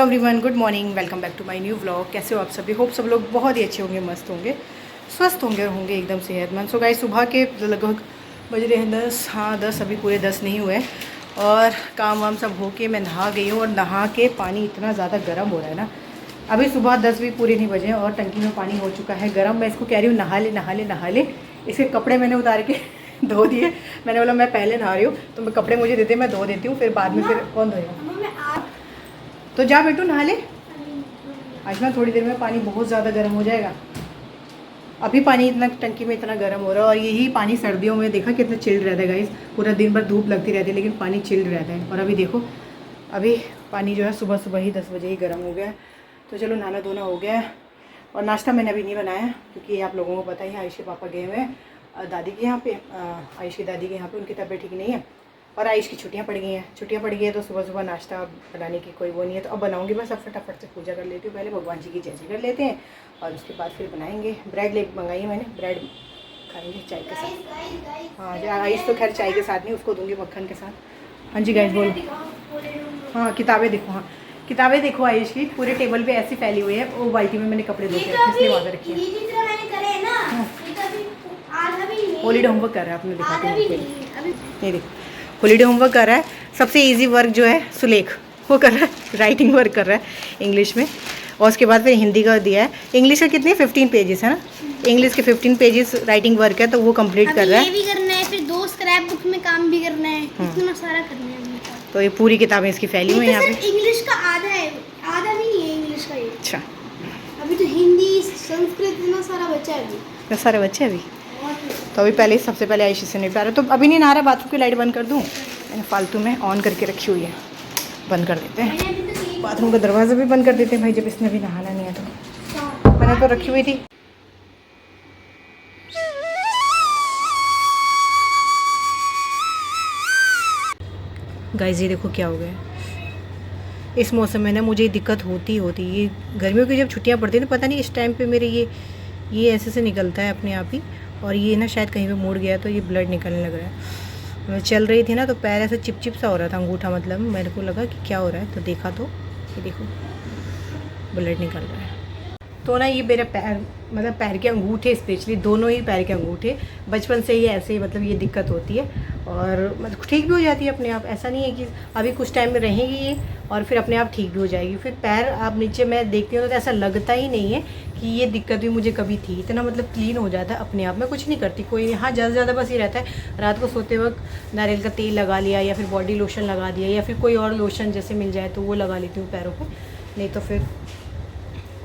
Hello everyone, good morning, welcome back to my new vlog. कैसे हो आप सभी? होप सब लोग बहुत ही अच्छे होंगे, मस्त होंगे, स्वस्थ होंगे और होंगे एकदम सेहतमंद। सो गाइस, सुबह के लगभग बज रहे हैं 10, हाँ 10, अभी पूरे 10 नहीं हुए और काम वाम सब हो के मैं नहा गई हूँ। और नहा के पानी इतना ज़्यादा गर्म हो रहा है ना, अभी सुबह 10 भी पूरे नहीं बजे और टंकी में पानी हो चुका है गर्म। मैं इसको कह रही हूँ नहा ले नहा ले नहा ले। इसके कपड़े मैंने उतार के धो दिए। मैंने बोला मैं पहले नहा रही हूँ तो मैं कपड़े मुझे देते, मैं धो देती हूँ, फिर बाद में फिर कौन धोएगा। तो जा बेटू नहा ले। आज ना थोड़ी देर में पानी बहुत ज़्यादा गर्म हो जाएगा। अभी पानी इतना टंकी में इतना गर्म हो रहा है और यही पानी सर्दियों में देखा कितना चिल्ड रहता है गाइस। पूरा दिन भर धूप लगती रहती है लेकिन पानी चिल्ड रहता है। और अभी देखो, अभी पानी जो है सुबह सुबह ही 10 बजे ही गर्म हो गया है। तो चलो नहाना धोना हो गया है और नाश्ता मैंने अभी नहीं बनाया क्योंकि आप लोगों को पता ही है आयुष के पापा गए हुए हैं दादी के यहाँ पे, आयुष की दादी के यहाँ पे। उनकी तबीयत ठीक नहीं है और आयुष की छुट्टियाँ पड़ गई हैं तो सुबह सुबह नाश्ता बनाने की कोई वो नहीं है। तो अब बनाऊंगी बस। अब फटाफट से पूजा कर लेती हूँ, पहले भगवान जी की जय जय कर लेते हैं और उसके बाद फिर बनाएंगे। ब्रेड ले मंगाई है मैंने, ब्रेड खाएंगे चाय के साथ। हाँ आयुष तो खैर चाय के साथ नहीं, उसको दूंगी मक्खन के साथ। हाँ जी गाइस बोलो। हाँ किताबें देखो, हाँ किताबें देखो आयुष की पूरे टेबल पे ऐसी फैली हुई है। वो बाल्टी में मैंने कपड़े धोते हैं इसलिए वहाँ रखी है। हॉलीडे होमवर्क कर रहा है, आपने दिखाते हैं ये देखो, हॉलीडे होमवर्क कर रहा है। सबसे इजी वर्क जो है सुलेख वो कर रहा है, राइटिंग वर्क कर रहा है इंग्लिश में। और उसके बाद फिर हिंदी का दिया है। इंग्लिश का कितने 15 पेजेस है ना, इंग्लिश के 15 पेजेस राइटिंग वर्क है तो वो कंप्लीट कर रहा है। ये भी करना है, फिर 2 स्क्रैप बुक में काम भी करना है, इतना सारा करना है। तो ये पूरी किताबें इसकी फैली हुई हैं यहाँ पे। इंग्लिश का आधा है, आधा भी नहीं है इंग्लिश का ये। अच्छा, अभी तो हिंदी संस्कृत इतना सारा बचा है अभी। इतने सारे बच्चे अभी। तो अभी पहले सबसे पहले आयुष से निपटा रहा। तो अभी नहीं नहा रहा, बाथरूम की लाइट बंद कर दूँ? मैंने फालतू में ऑन करके रखी हुई है, बंद कर देते हैं। बाथरूम का दरवाज़ा भी बंद कर देते हैं भाई, जब इसने अभी नहाना नहीं है तो। मैंने तो रखी हुई थी। गाइस ये देखो क्या हो गया। इस मौसम में ना मुझे दिक्कत होती ये गर्मियों की जब छुट्टियां पड़ती हैं तो पता नहीं इस टाइम पे मेरे ये ऐसे से निकलता है अपने आप ही। और ये ना शायद कहीं पे मुड़ गया तो ये ब्लड निकलने लग रहा है। मैं चल रही थी ना तो पैर ऐसा चिपचिप सा हो रहा था, अंगूठा मतलब। मेरे को लगा कि क्या हो रहा है तो देखा तो ये देखो ब्लड निकल रहा है। तो ना ये मेरे पैर मतलब पैर के अंगूठे, स्पेशली दोनों ही पैर के अंगूठे बचपन से ही ऐसे मतलब ये दिक्कत होती है और मतलब ठीक भी हो जाती है अपने आप। ऐसा नहीं है कि अभी कुछ टाइम में रहेगी ये और फिर अपने आप ठीक भी हो जाएगी। फिर पैर आप नीचे मैं देखती हूँ तो ऐसा लगता ही नहीं है कि ये दिक्कत भी मुझे कभी थी। इतना मतलब क्लीन हो जाता है अपने आप। मैं कुछ नहीं करती कोई, हाँ ज़्यादा से ज़्यादा बस ये रहता है रात को सोते वक्त नारियल का तेल लगा लिया या फिर बॉडी लोशन लगा दिया या फिर कोई और लोशन जैसे मिल जाए तो वो लगा लेती हूँ पैरों पर, नहीं तो फिर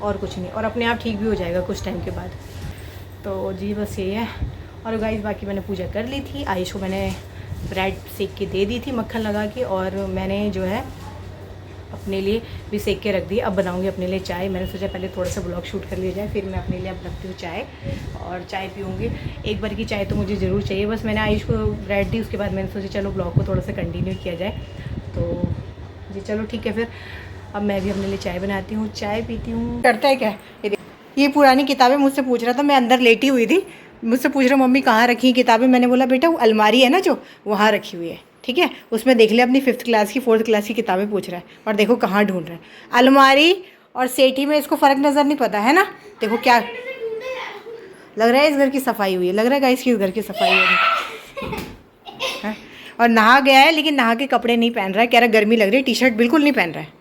और कुछ नहीं। और अपने आप ठीक भी हो जाएगा कुछ टाइम के बाद। तो जी बस ये है। और गाइस बाकी मैंने पूजा कर ली थी। आयुष को मैंने ब्रेड सेक के दे दी थी मक्खन लगा के और मैंने जो है अपने लिए भी सेक के रख दी। अब बनाऊंगी अपने लिए चाय। मैंने सोचा पहले थोड़ा सा ब्लॉग शूट कर लिया जाए, फिर मैं अपने लिए अब रखती हूँ चाय और चाय पीऊँगी। एक बार की चाय तो मुझे ज़रूर चाहिए। बस मैंने आयुष को ब्रेड दी, उसके बाद मैंने सोचा चलो ब्लॉग को थोड़ा सा कंटिन्यू किया जाए। तो जी चलो ठीक है, फिर अब मैं भी अपने लिए चाय बनाती हूँ, चाय पीती हूँ। करता है क्या ये पुरानी किताबें मुझसे पूछ रहा था। मैं अंदर लेटी हुई थी, मुझसे पूछ रहा मम्मी कहाँ रखी किताबें। मैंने बोला बेटा वो अलमारी है ना जो वहाँ रखी हुई है, ठीक है, उसमें देख ले अपनी 5th क्लास की 4th क्लास की किताबें पूछ रहा है। और देखो कहाँ ढूंढ रहा है, अलमारी और सेठी में इसको फ़र्क नज़र नहीं पता है ना। देखो क्या लग रहा है, इस घर की सफाई हुई है, लग रहा है गाइस की इस घर की सफाई हुई है। और नहा गया है लेकिन नहा के कपड़े नहीं पहन रहा है, कह रहा गर्मी लग रही है, टी-शर्ट बिल्कुल नहीं पहन रहा है,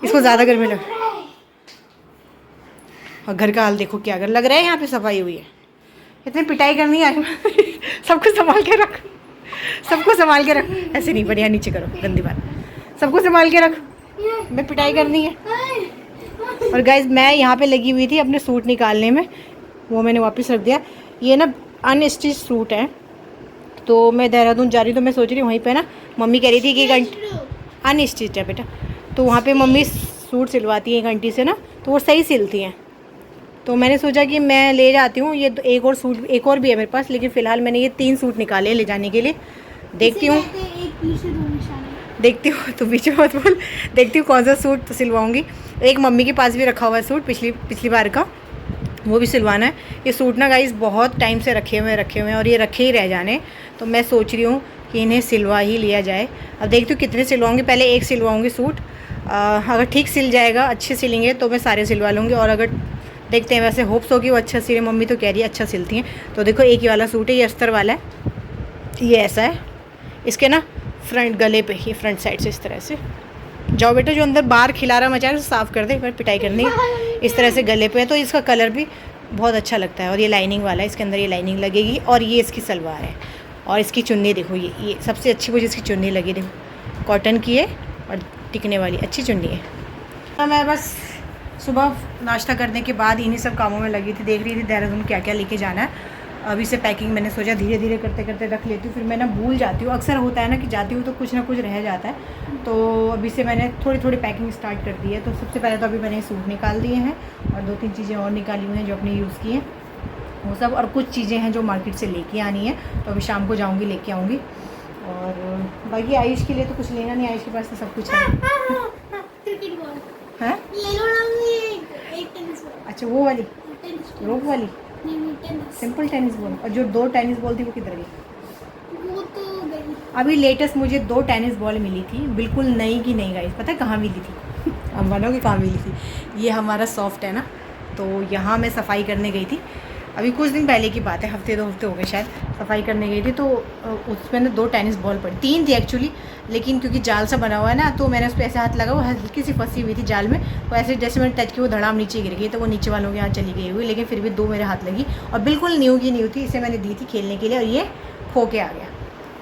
इसको ज़्यादा गर्मी लग रही है। और घर का हाल देखो क्या अगर लग रहा है यहाँ पे सफाई हुई है। इतनी पिटाई करनी है सबको संभाल के रख, सबको संभाल के रख। ऐसे नहीं, बढ़िया नीचे करो, गंदी बात। सबको संभाल के रख, मैं पिटाई करनी है। और गाइज मैं यहाँ पे लगी हुई थी अपने सूट निकालने में, वो मैंने वापस रख दिया। ये ना अनस्टिच सूट है तो मैं देहरादून जा रही हूँ तो मैं सोच रही हूँ वहीं पे ना, मम्मी कह रही थी कि अनस्टिच है बेटा, तो वहाँ पे मम्मी सूट सिलवाती हैं एक आंटी से ना, तो वो सही सिलती हैं। तो मैंने सोचा कि मैं ले जाती हूँ ये एक और सूट, एक और भी है मेरे पास, लेकिन फ़िलहाल मैंने ये 3 सूट निकाले हैं ले जाने के लिए। देखती हूँ तो बीच में मत बोल। देखती हूँ कौन सा सूट तो सिलवाऊँगी। एक मम्मी के पास भी रखा हुआ है सूट पिछली बार का, वो भी सिलवाना है। ये सूट ना गाइस बहुत टाइम से रखे हुए हैं और ये रखे ही रह जाने, तो मैं सोच रही हूँ कि इन्हें सिलवा ही लिया जाए। अब देखती हूँ कितने सिलवाऊँगी, पहले एक सिलवाऊँगी सूट अगर ठीक सिल जाएगा, अच्छे सिलेंगे तो मैं सारे सिलवा लूँगी, और अगर देखते हैं, वैसे होप्स होगी वो अच्छा सिले, मम्मी तो कह रही है अच्छा सिलती हैं। तो देखो एक ही वाला सूट है, ये अस्तर वाला है, ये ऐसा है, इसके ना फ्रंट गले पे, ये फ्रंट साइड से इस तरह से, जाओ बेटा जो अंदर बाहर खिलारा मचा है साफ़ कर दे, एक बार पिटाई करनी है, इस तरह से गले पे है। तो इसका कलर भी बहुत अच्छा लगता है, और ये लाइनिंग वाला है, इसके अंदर ये लाइनिंग लगेगी, और ये इसकी सलवार है, और इसकी चुन्नी देखो, ये सबसे अच्छी मुझे इसकी चुन्नी लगी, देखो कॉटन की है और टिकने वाली अच्छी चुन्नी है। तो मैं बस सुबह नाश्ता करने के बाद इन्हीं सब कामों में लगी थी, देख रही थी देहरादून क्या क्या लेके जाना है। अभी से पैकिंग मैंने सोचा धीरे धीरे करते करते रख लेती हूँ, फिर मैं ना भूल जाती हूँ, अक्सर होता है ना कि जाती हूँ तो कुछ ना कुछ रह जाता है। तो अभी से मैंने थोड़ी थोड़ी पैकिंग स्टार्ट कर दी है। तो सबसे पहले तो अभी मैंने सूट निकाल दिए हैं, और 2-3 चीज़ें और निकाली हुई हैं जो अपने यूज़ की हैं वो सब, और कुछ चीज़ें हैं जो मार्केट से लेके आनी है, तो अभी शाम को जाऊँगी लेके आऊँगी। और बाकी आयुष के लिए तो कुछ लेना नहीं, आयुष के पास तो सब कुछ है। क्रिकेट बॉल हैं? ले लो ना, एक टेनिस बॉल। अच्छा वो वाली रोप वाली नहीं, टेनिस। सिंपल टेनिस बॉल, और जो 2 टेनिस बॉल थी वो किधर गई? वो तो गई। अभी लेटेस्ट मुझे 2 टेनिस बॉल मिली थी, बिल्कुल नई की नई गाइस। पता है कहाँ मिली थी? हम मानोगे कहाँ मिली थी? ये हमारा सॉफ्ट है ना, तो यहाँ मैं सफाई करने गई थी, अभी कुछ दिन पहले की बात है, हफ्ते 2 हफ्ते हो गए शायद, सफाई करने गई थी। तो उसमें ना 2 टेनिस बॉल पड़ी, 3 थी एक्चुअली, लेकिन क्योंकि जाल सा बना हुआ है ना, तो मैंने उस पर ऐसे हाथ लगा, वो हल्की सी फंसी हुई थी जाल में, तो ऐसे जैसे मैंने टच की वो धड़ाम नीचे गिर गई, तो वो नीचे वालों के यहाँ चली गई हुई, लेकिन फिर भी 2 मेरे हाथ लगी, और बिल्कुल न्यू की न्यू थी। इसे मैंने दी थी खेलने के लिए, और ये खो के आ गया।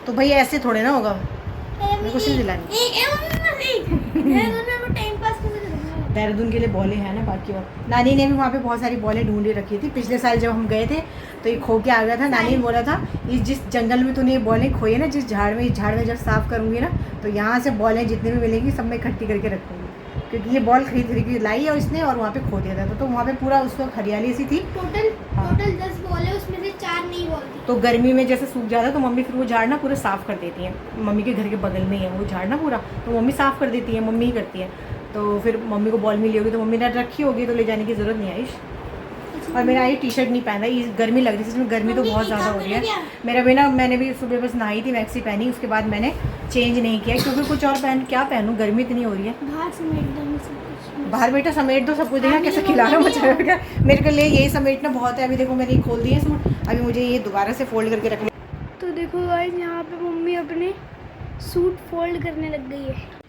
तो भैया ऐसे थोड़े ना होगा, मेरे को सिर्फ दिलानी। देहरादून के लिए बॉलें हैं ना, बाकी और नानी ने भी वहाँ पे बहुत सारी बॉलें ढूंढे रखी थी। पिछले साल जब हम गए थे तो ये खो के आ गया था। नानी ने बोला था इस जिस जंगल में तूने ये बॉलें खोई है ना, जिस झाड़ में, इस झाड़ में जब साफ़ करूँगी ना, तो यहाँ से बॉलें जितनी भी मिलेंगी सब मैं इकट्ठी करके रखूँगी, क्योंकि ये बॉल खरीद के लाई है इसने, और वहाँ पे खो दिया था। तो वहाँ पे पूरा उस वक्त हरियाली सी थी। टोटल 10 बॉल है, उसमें से 4 नई बॉल थी। तो गर्मी में जैसे सूख जाता है तो मम्मी फिर वो झाड़ ना पूरा साफ़ कर देती है। मम्मी के घर के बगल में ही है वो झाड़ ना पूरा, तो मम्मी साफ़ कर देती है, मम्मी ही करती है। तो फिर मम्मी को बॉल मिली होगी तो मम्मी ने रखी होगी, तो ले जाने की ज़रूरत नहीं आई। और मेरा ये टी शर्ट नहीं पहना, ये गर्मी लग रही थी, इसमें गर्मी तो बहुत ज़्यादा हो रही है मेरा भी ना। मैंने भी सुबह बस नहाई थी, मैक्सी पहनी, उसके बाद मैंने चेंज नहीं किया, क्योंकि कुछ और क्या पहनूँ, गर्मी इतनी हो रही है। बाहर समेट दो सब कुछ। बाहर बेटा समेट दो सब कुछ, देखना कैसे खिलाना मचा रहा है। मेरे के लिए यही समेटना बहुत है। अभी देखो मैंने ये खोल दिए सूट, अभी मुझे ये दोबारा से फोल्ड करके रखना। तो देखो गाइस, यहाँ पे मम्मी अपने सूट फोल्ड करने लग गई है।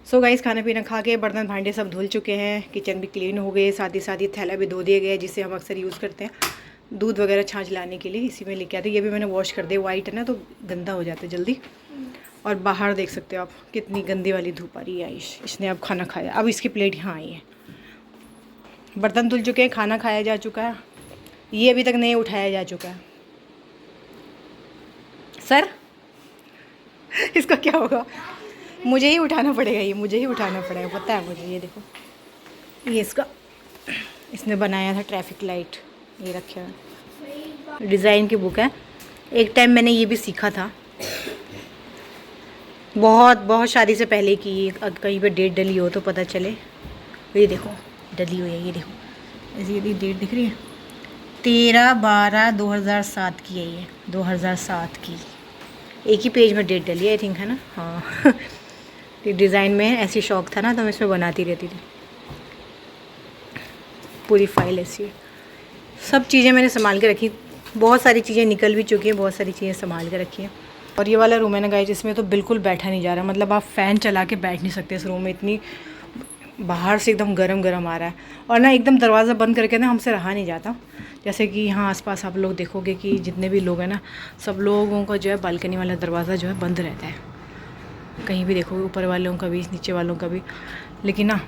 सो गाइस, खाना पीना खा के बर्तन भांडे सब धुल चुके हैं, किचन भी क्लीन हो गए, साथ ही थैला भी धो दिए गए, जिसे हम अक्सर यूज़ करते हैं दूध वगैरह छाछ लाने के लिए, इसी में लेके आते। ये भी मैंने वॉश कर दिया, वाइट है ना तो गंदा हो जाता है जल्दी। और बाहर देख सकते हो आप कितनी गंदी वाली धूप आ रही है। आयुष इसने अब खाना खाया, अब इसकी प्लेट यहाँ आई है। बर्तन धुल चुके हैं, खाना खाया जा चुका है, ये अभी तक नहीं उठाया जा चुका है। सर इसका क्या होगा? मुझे ही उठाना पड़ेगा, ये मुझे ही उठाना पड़ेगा, पता है मुझे। ये देखो, ये इसने बनाया था ट्रैफिक लाइट, ये रखे हुआ डिज़ाइन की बुक है। एक टाइम मैंने ये भी सीखा था, बहुत शादी से पहले की। कहीं पे डेट डली हो तो पता चले। ये देखो डली हुई है, ये देखो ऐसी ये डेट दिख रही है, 13/12/2007 की है ये, 2007 की। एक ही पेज में डेट डली है आई थिंक, है ना? हाँ डिज़ाइन में ऐसी शौक था ना, तो मैं इसमें बनाती रहती थी। पूरी फाइल ऐसी है, सब चीज़ें मैंने संभाल के रखी। बहुत सारी चीज़ें निकल भी चुकी हैं, बहुत सारी चीज़ें संभाल के रखी हैं। और ये वाला रूम है ना गाइस, इसमें तो बिल्कुल बैठा नहीं जा रहा, मतलब आप फ़ैन चला के बैठ नहीं सकते इस रूम में, इतनी बाहर से एकदम गरम आ रहा है। और ना एकदम दरवाज़ा बंद करके ना हमसे रहा नहीं जाता। जैसे कि यहाँ आसपास आप लोग देखोगे कि जितने भी लोग हैं ना, सब लोगों का जो है बालकनी वाला दरवाज़ा जो है बंद रहता है। कहीं भी देखोगे, ऊपर वालों का भी, नीचे वालों का भी। लेकिन ना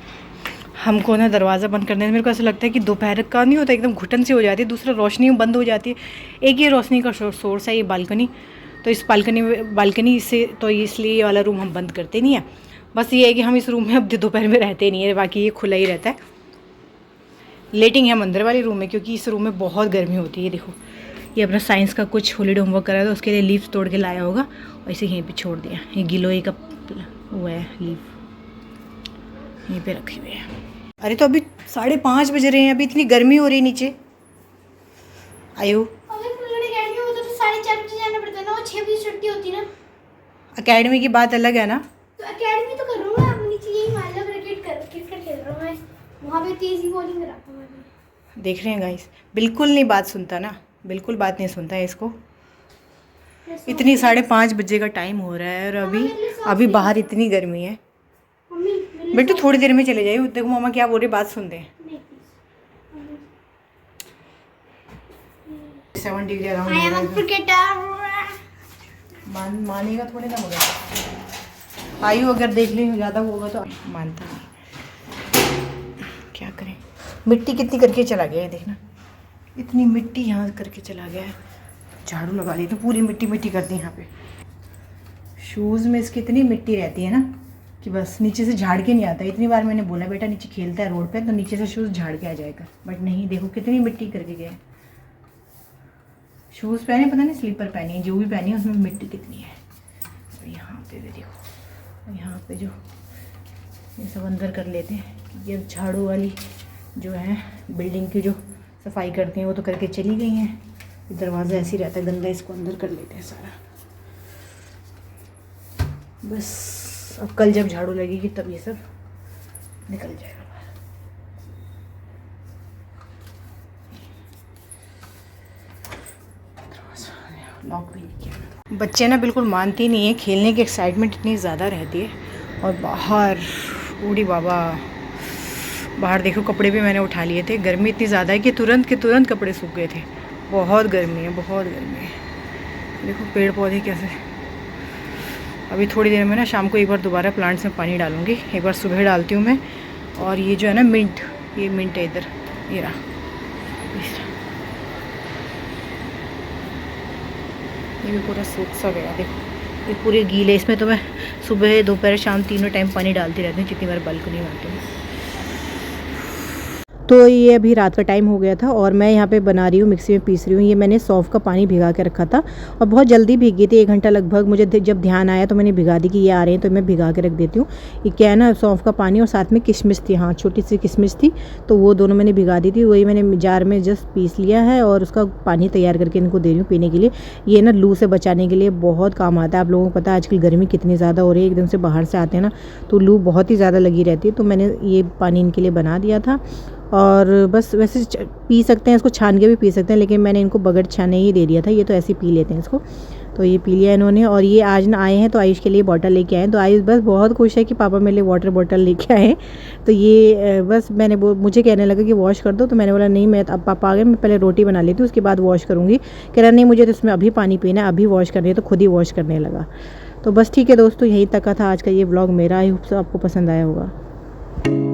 हमको ना दरवाज़ा बंद करने से मेरे को ऐसा लगता है कि दोपहर का नहीं होता, एकदम घुटन सी हो जाती है। दूसरा रोशनी बंद हो जाती है। एक ये रोशनी का सोर्स है ये बालकनी, तो इस बालकनी से तो इसलिए ये वाला रूम हम बंद करते नहीं है। बस ये है कि हम इस रूम में अब दोपहर में रहते नहीं है, बाकी ये खुला ही रहता है। लेटिंग है हम अंदर वाले रूम में, क्योंकि इस रूम में बहुत गर्मी होती है। ये देखो, ये अपना साइंस का कुछ हॉलीडे होमवर्क करा था, उसके लिए लीव्स तोड़ के लाया होगा और इसे यहीं पे छोड़ दिया। ये गिलोय का वो है लीव, यहीं पे रखी हुई है। अरे तो अभी 5:30 बज रहे हैं, अभी इतनी गर्मी हो रही है नीचे। आयु अकेडमी की बात अलग है ना, तो अकेडमी तो करूँगा, नीचे यही मान लो क्रिकेट वहाँ पे तेज़ी बॉलिंग कराता मैंने। देख रहे हैं गाइस, बिल्कुल नहीं बात सुनता ना, बिल्कुल बात नहीं सुनता है इसको। इतनी 5:30 बजे का टाइम हो रहा है और अभी बाहर इतनी गर्मी है। मम्मी मेरे बेटू थोड़ी देर में चले जाइए, देखो मामा क्या बोल रहे, बात सुनते हैं। लिए 7 degree around I am a cricketer. मानेगा थोड़ी ना मगर आयु अगर देख ले ज़्यादा होगा तो मानता नहीं। क्या करें, मिट्टी कितनी करके चला गया है, देखना इतनी मिट्टी यहाँ करके चला गया है। झाड़ू लगा दी तो पूरी मिट्टी मिट्टी कर दी यहाँ पे। शूज़ में इसकी इतनी मिट्टी रहती है ना कि बस नीचे से झाड़ के नहीं आता। इतनी बार मैंने बोला बेटा नीचे खेलता है रोड पे तो नीचे से शूज़ झाड़ के आ जाएगा, बट नहीं, देखो कितनी मिट्टी करके गया है। शूज़ पहने पता नहीं स्लीपर पहनी है, जो भी पहनी है उसमें मिट्टी कितनी है। तो यहाँ पे भी देखो, यहाँ पे जो ये सब अंदर कर लेते हैं। ये झाड़ू वाली जो है बिल्डिंग की जो सफाई करती हैं वो तो करके चली गई हैं। दरवाज़ा ऐसे ही रहता है गंदा, इसको अंदर कर लेते हैं सारा। बस अब कल जब झाड़ू लगेगी तब ये सब निकल जाएगा। लॉक भी नहीं किया। बच्चे ना बिल्कुल मानती नहीं है, खेलने की एक्साइटमेंट इतनी ज़्यादा रहती है। और बाहर बूढ़ी बाबा, बाहर देखो कपड़े भी मैंने उठा लिए थे। गर्मी इतनी ज़्यादा है कि तुरंत के तुरंत कपड़े सूख गए थे। बहुत गर्मी है, बहुत गर्मी है। देखो पेड़ पौधे कैसे। अभी थोड़ी देर में ना शाम को एक बार दोबारा प्लांट्स में पानी डालूंगी। एक बार सुबह डालती हूँ मैं। और ये जो है ना मिंट, ये मिंट है इधर, ये रहा। ये भी पूरा सूख सा गया, देखो ये पूरे गीले। इसमें तो मैं सुबह दोपहर शाम तीनों टाइम पानी डालती रहती हूँ, जितनी बार बालकनी में आती हूँ। तो ये अभी रात का टाइम हो गया था और मैं यहाँ पे बना रही हूँ, मिक्सी में पीस रही हूँ। ये मैंने सौंफ का पानी भिगा के रखा था और बहुत जल्दी भीगी थी, 1 घंटा लगभग। मुझे जब ध्यान आया तो मैंने भिगा दी कि ये आ रहे हैं तो मैं भिगा के रख देती हूँ। ये क्या है ना, सौंफ का पानी और साथ में किशमिश थी, हाँ छोटी सी किशमिश थी, तो वो दोनों मैंने भिगा दी थी। वही मैंने जार में जस्ट पीस लिया है और उसका पानी तैयार करके इनको दे रही हूँ पीने के लिए। ये ना लू से बचाने के लिए बहुत काम आता है। आप लोगों को पता है आजकल गर्मी कितनी ज़्यादा हो रही है, एकदम से बाहर से आते हैं ना तो लू बहुत ही ज़्यादा लगी रहती है। तो मैंने ये पानी इनके लिए बना दिया था। और बस वैसे पी सकते हैं, इसको छान के भी पी सकते हैं, लेकिन मैंने इनको बगैर छाने ही दे दिया था। ये तो ऐसे ही पी लेते हैं इसको। तो ये पी लिया इन्होंने। और ये आज ना आए हैं तो आयुष के लिए बॉटल लेके आए। तो आयुष बस बहुत खुश है कि पापा मेरे लिए वाटर बॉटल लेके आए। तो ये बस मैंने मुझे कहने लगा कि वॉश कर दो, तो मैंने बोला नहीं, मैं अब पापा आ गए, मैं पहले रोटी बना लेती हूँ उसके बाद वॉश करूँगी। कह रहा नहीं मुझे तो इसमें अभी पानी पीना है, अभी वॉश करनी है, तो खुद ही वॉश करने लगा। तो बस ठीक है दोस्तों, यहीं तक का था आज का ये व्लॉग मेरा। आई होप सो आपको पसंद आया होगा।